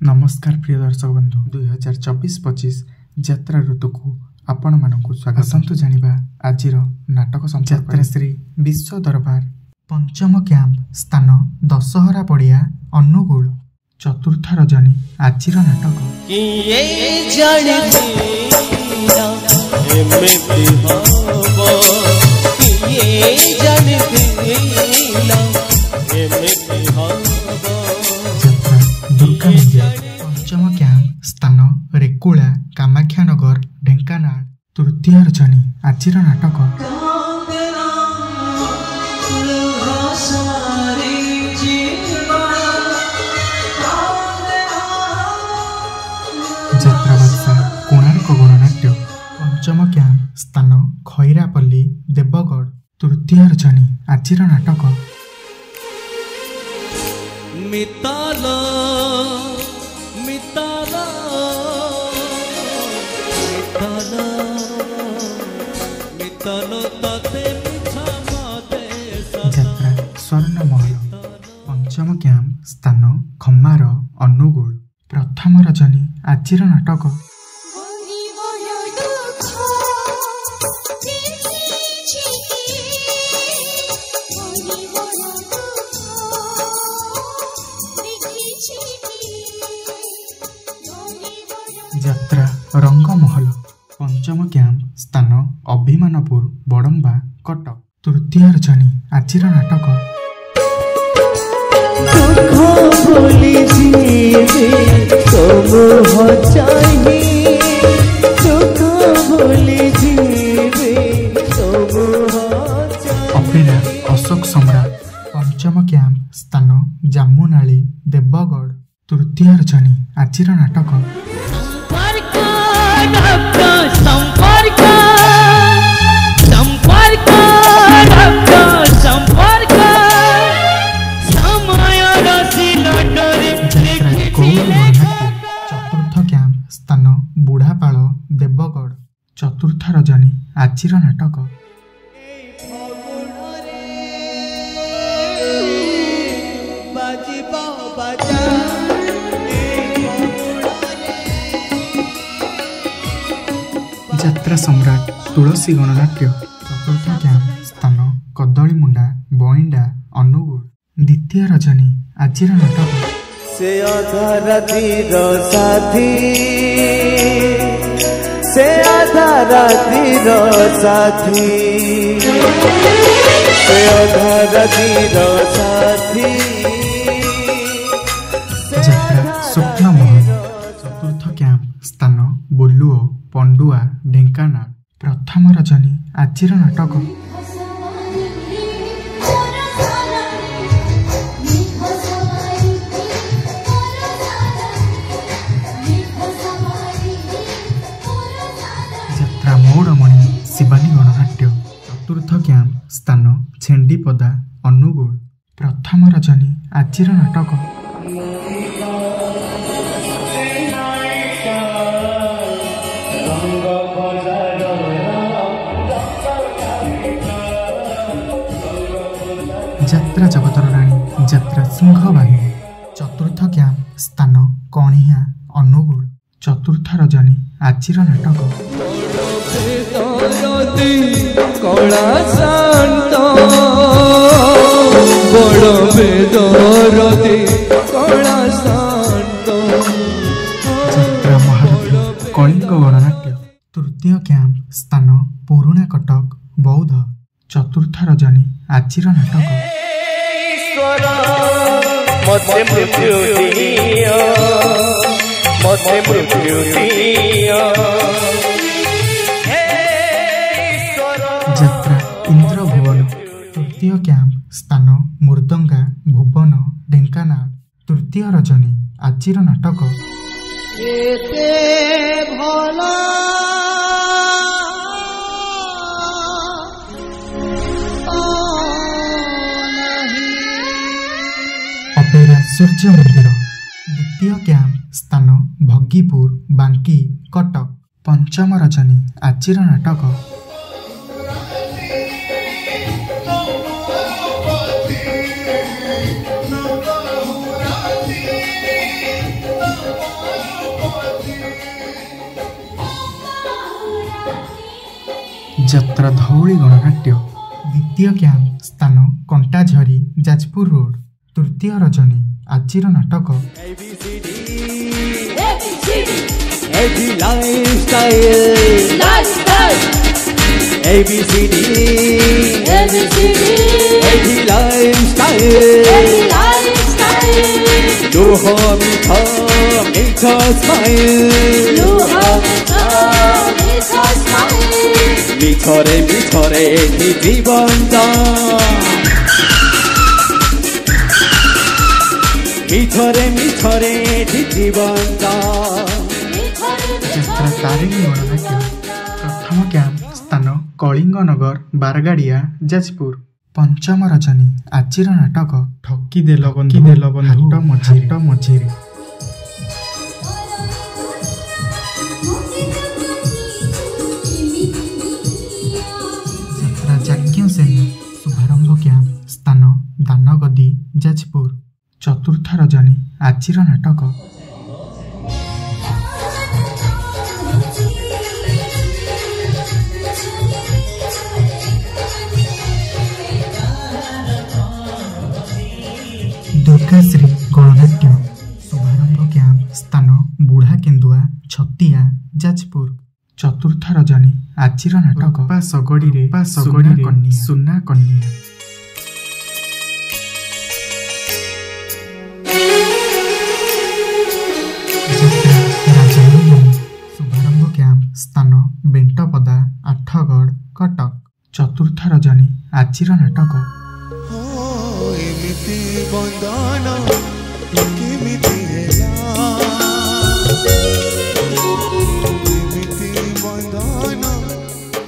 नमस्कार प्रिय दर्शक बंधु 2024-25 यात्रा ऋतु को आपण मानकु स्वागत। आसंतु जानिबा आजिर नाटक संपर्क श्री विश्व दरबार पंचम कैंप स्थान दशहरा पड़िया अनुगुल चतुर्थ रजनी आजिर नाटक दुर्गा मंदिर पंचम कैंप स्थान रेकुला कामाख्यानगर ढेंकानाल तृतीय रजनी आजिर नाटक यात्राबासा कोणार्क गणनाट्य पंचम कैंप स्थान खैरापल्ली देवगढ़ तृतीय रजनी आजिर नाटक मिताला मिताला मिताला मिताला ताते मिठा माते यात्रा स्वर्ण महल पंचम कैंप स्थान खम्मार अनुगुल प्रथम रजनी आजिर नाटक यात्रा रंगमहल पंचम कैंप स्थान अभिमानपुर बड़म्बा कटक तृतीय रजनी आजिर नाटक अपेरा अशोक सम्राट पंचम कैंप स्थान जामुनाली देवगढ़ तृतीय रजनी आजिर नाटक चतुर्थ कैंप स्थान बुढ़ापाल देवगढ़ चतुर्थ रजनी आजिर नाटक यात्रा सम्राट तुलसी गणनाट्य चतुर्थ कैंप स्थान कदलीमुंडा बइंडा अनुगुल द्वितीय रजनी आजिर नाटक से आधा रातिर साथी से आधा रातिर साथी से आधा रातिर साथी यात्रा स्वप्न महल चतुर्थ कैंप स्थान बुलुओ पंडुआ ढेंकानाल प्रथम रजनी आजिर नाटक यात्रा मौड़मणि शिवानी गणनाट्य चतुर्थ कैंप स्थान छेंडीपदा अनुगुल प्रथम रजनी आजिर नाटक यात्रा जगतर राणी यात्रा सिंहवाहिनी चतुर्थ कैंप स्थान कणिया अनुगुल चतुर्थ रजनी आजिर नाटक यात्रा महारथी कलिंग गणनाट्य तृतीय कैंप स्थान पुरुणा कटक बौद्ध चतुर्थ रजनी आजिर नाटक यात्रा इंद्र भुवन तृतीय कैंप स्थान मुर्दंगा भुवन ढेंकानाल तृतीय रजनी आजिर नाटक अपेरा सूर्य मंदिर द्वितीय कैंप स्थान भगीपुर बांकी कटक पंचम रजनी आजिर नाटक ଯାତ୍ରା ଧଉଳି ଗଣନାଟ୍ୟ। ଦ୍ୱିତୀୟ କ୍ୟାମ୍ପ ସ୍ଥାନ କଣ୍ଟାଝରି ଯାଜପୁର ରୋଡ। ତୃତୀୟ ରଜନୀ ଆଜିର ନାଟକ মিঠরে মিঠরে এটি জীবনটা মিঠরে মিঠরে এটি জীবনটা। ଯାତ୍ରା ତାରିଣୀ ଗଣନାଟ୍ୟ। ପ୍ରଥମ କ୍ୟାମ୍ପ ସ୍ଥାନ କଳିଙ୍ଗନଗର ବାରଗାଡ଼ିଆ ଯାଜପୁର। ପଞ୍ଚମ ରଜନୀ ଆଜିର ନାଟକ ଠକିଦେଲ ବନ୍ଧୁ ହାଟ ମଝିରେ। ଯାତ୍ରା ଯାଜ୍ଞସେନୀ ଶୁଭାରମ୍ଭ କ୍ୟାମ୍ପ ସ୍ଥାନ ଦାନଗଦି ଯାଜପୁର। ଚତୁର୍ଥ ରଜନୀ ଆଜିର ନାଟକ ଦୁର୍ଗାଶ୍ରୀ ଗଣନାଟ୍ୟ। ଶୁଭାରମ୍ଭ କ୍ୟାମ୍ପ ସ୍ଥାନ ବୁଢ଼ା କେନ୍ଦୁଆ ଛତିଆ ଯାଜପୁର। ଚତୁର୍ଥ ରଜନୀ ଆଜିର ନାଟକ ଶଗଡ଼ିରେ ସୁନା କନ୍ୟା। ଯାତ୍ରା ରାଜନନ୍ଦିନୀ। ଶୁଭାରମ୍ଭ କ୍ୟାମ୍ପ ସ୍ଥାନ ବେଣ୍ଟପଦା ଆଠଗଡ଼ କଟକ। ଚତୁର୍ଥ ରଜନୀ ଆଜିର ନାଟକ ଏମିତି ବନ୍ଦନ କେମିତି ହେଲା ଏମିତି ବନ୍ଦନ।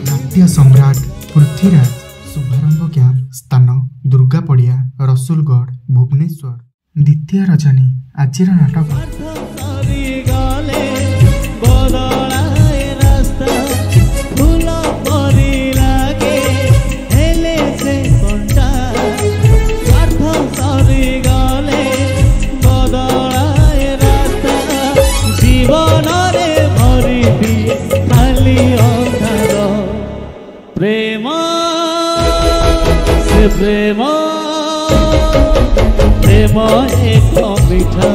ନାଟ୍ୟ ସମ୍ରାଟ ପୃଥ୍ୱୀରାଜ। ଶୁଭାରମ୍ଭ କ୍ୟାମ୍ପ ସ୍ଥାନ ଦୁର୍ଗାପଡ଼ିଆ ରସୁଲଗଡ଼ ଭୁବନେଶ୍ୱର। ଦ୍ୱିତୀୟ ରଜନୀ ଆଜିର ନାଟକ প্রেম সে প্রেম প্রেম এক মিঠা